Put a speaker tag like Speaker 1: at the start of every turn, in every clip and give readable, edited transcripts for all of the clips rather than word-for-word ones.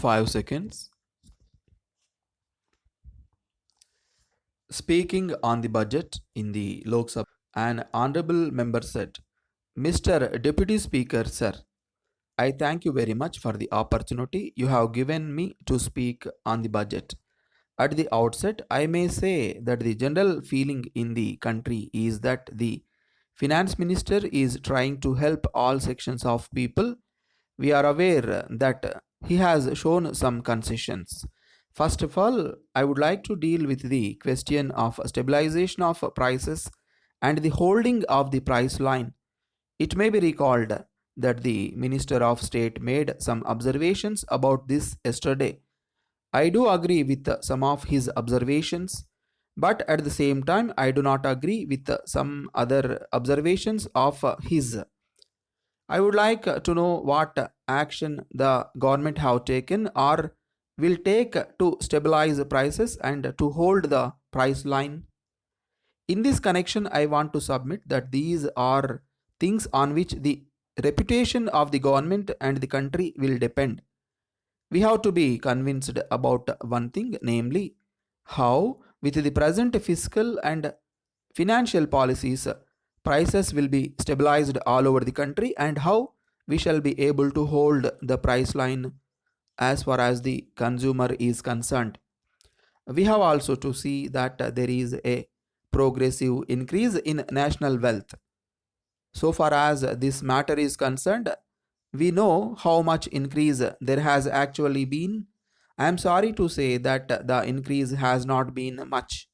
Speaker 1: 5 seconds. Speaking on the budget in the Lok Sabha, an honorable member said, Mr. Deputy Speaker, sir, I thank you very much for the opportunity you have given me to speak on the budget. At the outset, I may say that the general feeling in the country is that the finance minister is trying to help all sections of people. We are aware that he has shown some concessions. First of all, I would like to deal with the question of stabilization of prices and the holding of the price line. It may be recalled that the Minister of State made some observations about this yesterday. I do agree with some of his observations, but at the same time, I do not agree with some other observations of his. I would like to know what action the government have taken or will take to stabilize prices and to hold the price line. In this connection, I want to submit that these are things on which the reputation of the government and the country will depend. We have to be convinced about one thing, namely, how, with the present fiscal and financial policies, prices will be stabilized all over the country and how we shall be able to hold the price line as far as the consumer is concerned. We have also to see that there is a progressive increase in national wealth. So far as this matter is concerned, we know how much increase there has actually been. I am sorry to say that the increase has not been much.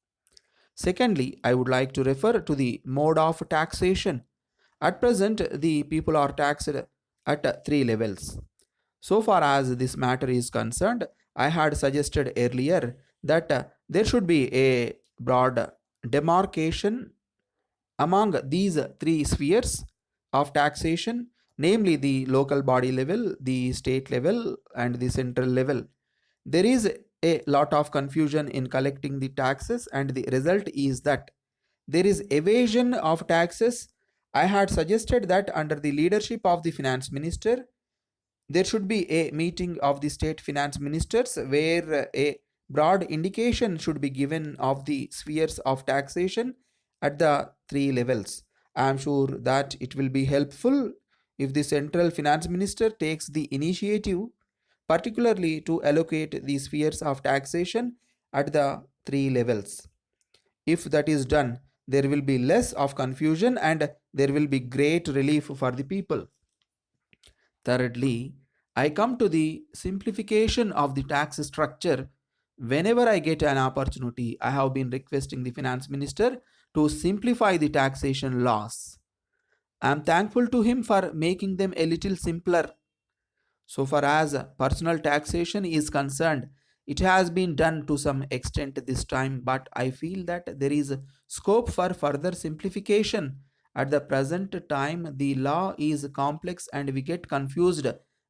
Speaker 1: Secondly, I would like to refer to the mode of taxation. At present, the people are taxed at three levels. So far as this matter is concerned, I had suggested earlier that there should be a broad demarcation among these three spheres of taxation, namely the local body level, the state level, and the central level. There is a lot of confusion in collecting the taxes, and the result is that there is evasion of taxes. I had suggested that under the leadership of the finance minister, there should be a meeting of the state finance ministers where a broad indication should be given of the spheres of taxation at the three levels. I am sure that it will be helpful if the central finance minister takes the initiative, particularly to allocate the spheres of taxation at the three levels. If that is done, there will be less of confusion and there will be great relief for the people. Thirdly, I come to the simplification of the tax structure. Whenever I get an opportunity, I have been requesting the finance minister to simplify the taxation laws. I am thankful to him for making them a little simpler. So far as personal taxation is concerned, it has been done to some extent this time, but I feel that there is scope for further simplification. At the present time, the law is complex and we get confused.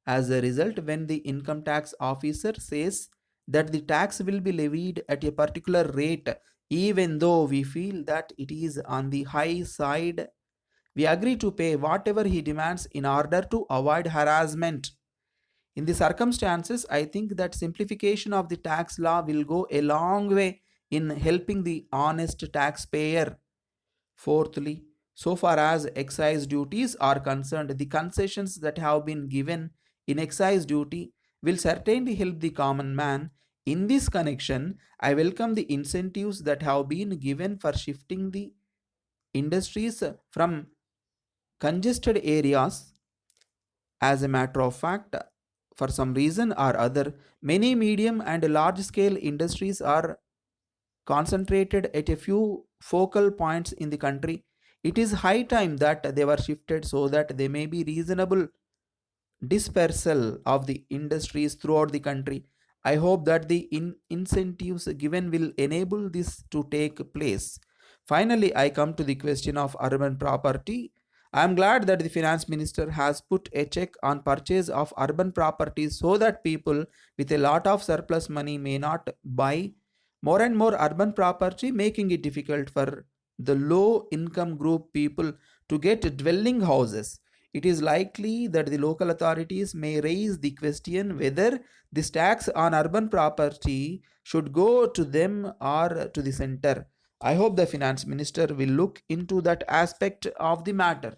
Speaker 1: As a result, when the income tax officer says that the tax will be levied at a particular rate, even though we feel that it is on the high side, we agree to pay whatever he demands in order to avoid harassment. In the circumstances, I think that simplification of the tax law will go a long way in helping the honest taxpayer. Fourthly, so far as excise duties are concerned, the concessions that have been given in excise duty will certainly help the common man. In this connection, I welcome the incentives that have been given for shifting the industries from congested areas. As a matter of fact, for some reason or other, many medium and large scale industries are concentrated at a few focal points in the country. It is high time that they were shifted so that there may be reasonable dispersal of the industries throughout the country. I hope that the incentives given will enable this to take place. Finally, I come to the question of urban property. I am glad that the finance minister has put a check on purchase of urban properties so that people with a lot of surplus money may not buy more and more urban property, making it difficult for the low income group people to get dwelling houses. it is likely that the local authorities may raise the question whether this tax on urban property should go to them or to the center. I hope the finance minister will look into that aspect of the matter.